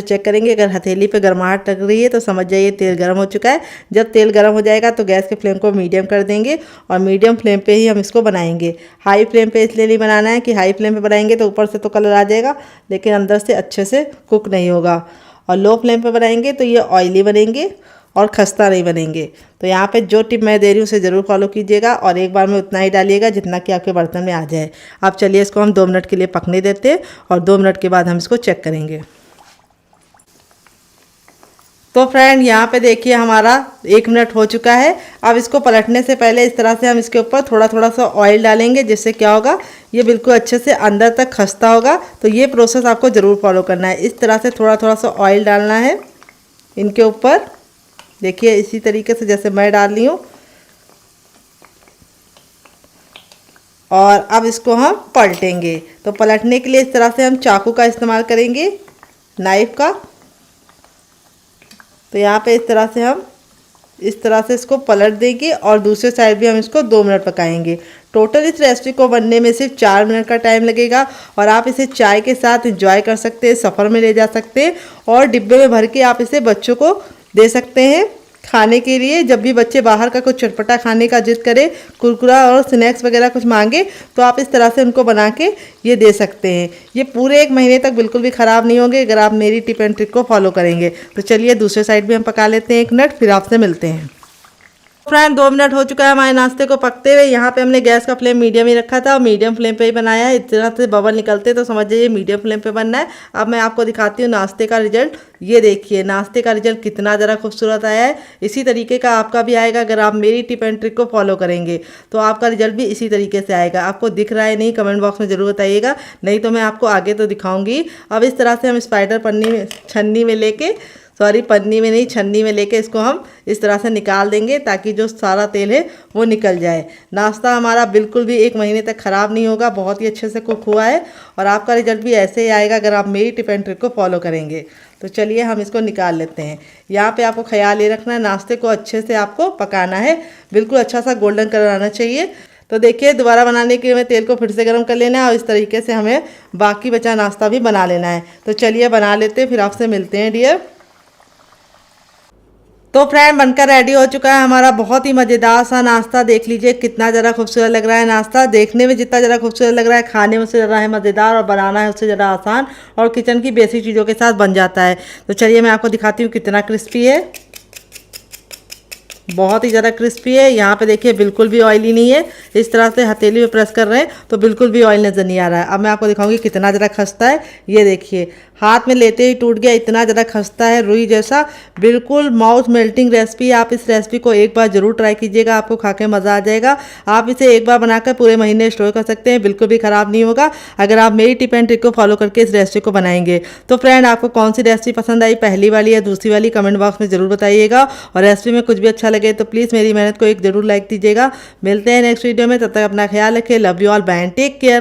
चेक करेंगे। अगर हथेली पे गर्माहट लग रही है तो समझ जाइए तेल गर्म हो चुका है। जब तेल गर्म हो जाएगा तो गैस के फ्लेम को मीडियम कर देंगे और मीडियम फ्लेम पे ही हम इसको बनाएंगे। हाई फ्लेम पे इसलिए नहीं बनाना है कि हाई फ्लेम पे बनाएंगे तो ऊपर से तो कलर आ जाएगा लेकिन अंदर से अच्छे से कुक नहीं होगा। और लो फ्लेम पे बनाएंगे तो ये ऑयली बनेंगे और खस्ता नहीं बनेंगे। तो यहाँ पे जो टिप मैं दे रही हूँ उसे ज़रूर फॉलो कीजिएगा और एक बार में उतना ही डालिएगा जितना कि आपके बर्तन में आ जाए। अब चलिए इसको हम 2 मिनट के लिए पकने देते हैं और 2 मिनट के बाद हम इसको चेक करेंगे। तो फ्रेंड यहाँ पे देखिए हमारा 1 मिनट हो चुका है। अब इसको पलटने से पहले इस तरह से हम इसके ऊपर थोड़ा थोड़ा सा ऑयल डालेंगे जिससे क्या होगा ये बिल्कुल अच्छे से अंदर तक खस्ता होगा। तो ये प्रोसेस आपको ज़रूर फॉलो करना है। इस तरह से थोड़ा थोड़ा सा ऑयल डालना है इनके ऊपर। देखिए इसी तरीके से जैसे मैं डाल रही हूँ। और अब इसको हम पलटेंगे। तो पलटने के लिए इस तरह से हम चाकू का इस्तेमाल करेंगे, नाइफ का। तो यहाँ पे इस तरह से इसको पलट देंगे और दूसरे साइड भी हम इसको 2 मिनट पकाएंगे। टोटल इस रेसिपी को बनने में सिर्फ 4 मिनट का टाइम लगेगा और आप इसे चाय के साथ एंजॉय कर सकते हैं, सफ़र में ले जा सकते हैं और डिब्बे में भर के आप इसे बच्चों को दे सकते हैं। खाने के लिए जब भी बच्चे बाहर का कुछ चटपटा खाने का जिद करें, कुरकुरा और स्नैक्स वगैरह कुछ मांगे, तो आप इस तरह से उनको बना के ये दे सकते हैं। ये पूरे 1 महीने तक बिल्कुल भी ख़राब नहीं होंगे अगर आप मेरी टिप एंड ट्रिक को फॉलो करेंगे। तो चलिए दूसरे साइड भी हम पका लेते हैं 1 मिनट, फिर आपसे मिलते हैं। फ्रेंड 2 मिनट हो चुका है हमारे नाश्ते को पकते हुए। यहाँ पे हमने गैस का फ्लेम मीडियम ही रखा था और मीडियम फ्लेम पे ही बनाया है। इस तरह से बबल निकलते तो समझ जाइए मीडियम फ्लेम पे बनना है। अब मैं आपको दिखाती हूँ नाश्ते का रिजल्ट। ये देखिए नाश्ते का रिजल्ट कितना ज़रा खूबसूरत आया है। इसी तरीके का आपका भी आएगा अगर आप मेरी टिप एंड ट्रिक को फॉलो करेंगे तो आपका रिजल्ट भी इसी तरीके से आएगा। आपको दिख रहा है नहीं, कमेंट बॉक्स में ज़रूर बताइएगा, नहीं तो मैं आपको आगे तो दिखाऊंगी। अब इस तरह से हम स्पाइडर छन्नी में लेके, सॉरी पन्नी में नहीं छन्नी में लेके इसको हम इस तरह से निकाल देंगे ताकि जो सारा तेल है वो निकल जाए। नाश्ता हमारा बिल्कुल भी 1 महीने तक ख़राब नहीं होगा, बहुत ही अच्छे से कुक हुआ है और आपका रिजल्ट भी ऐसे ही आएगा अगर आप मेरी टिप एंड ट्रिक को फॉलो करेंगे। तो चलिए हम इसको निकाल लेते हैं। यहाँ पे आपको ख्याल ये रखना है नाश्ते को अच्छे से आपको पकाना है, बिल्कुल अच्छा सा गोल्डन कलर आना चाहिए। तो देखिए दोबारा बनाने के लिए हमें तेल को फिर से गर्म कर लेना है और इस तरीके से हमें बाकी बचा नाश्ता भी बना लेना है। तो चलिए बना लेते हैं, फिर आपसे मिलते हैं डियर। तो फ्रेंड बनकर रेडी हो चुका है हमारा बहुत ही मज़ेदार सा नाश्ता। देख लीजिए कितना ज़रा खूबसूरत लग रहा है नाश्ता। देखने में जितना ज़रा खूबसूरत लग रहा है, खाने में उससे ज़रा है मज़ेदार और बनाना है उससे ज़रा आसान और किचन की बेसिक चीज़ों के साथ बन जाता है। तो चलिए मैं आपको दिखाती हूँ कितना क्रिस्पी है, बहुत ही ज़्यादा क्रिस्पी है। यहाँ पे देखिए बिल्कुल भी ऑयली नहीं है। इस तरह से हथेली में प्रेस कर रहे हैं तो बिल्कुल भी ऑयल नज़र नहीं आ रहा है। अब मैं आपको दिखाऊंगी कितना ज़्यादा खस्ता है। ये देखिए हाथ में लेते ही टूट गया, इतना ज़्यादा खस्ता है, रुई जैसा, बिल्कुल माउथ मेल्टिंग रेसिपी। आप इस रेसिपी को एक बार ज़रूर ट्राई कीजिएगा, आपको खा के मज़ा आ जाएगा। आप इसे एक बार बनाकर पूरे महीने स्टोर कर सकते हैं, बिल्कुल भी ख़राब नहीं होगा अगर आप मेरी टिप एंड ट्रिक को फॉलो करके इस रेसिपी को बनाएंगे। तो फ्रेंड आपको कौन सी रेसिपी पसंद आई, पहली वाली या दूसरी वाली, कमेंट बॉक्स में ज़रूर बताइएगा। और रेसिपी में कुछ भी अच्छा लगे तो प्लीज़ मेरी मेहनत को एक ज़रूर लाइक दीजिएगा। मिलते हैं नेक्स्ट वीडियो में, तब तक अपना ख्याल रखें। Love you all, bye, take care.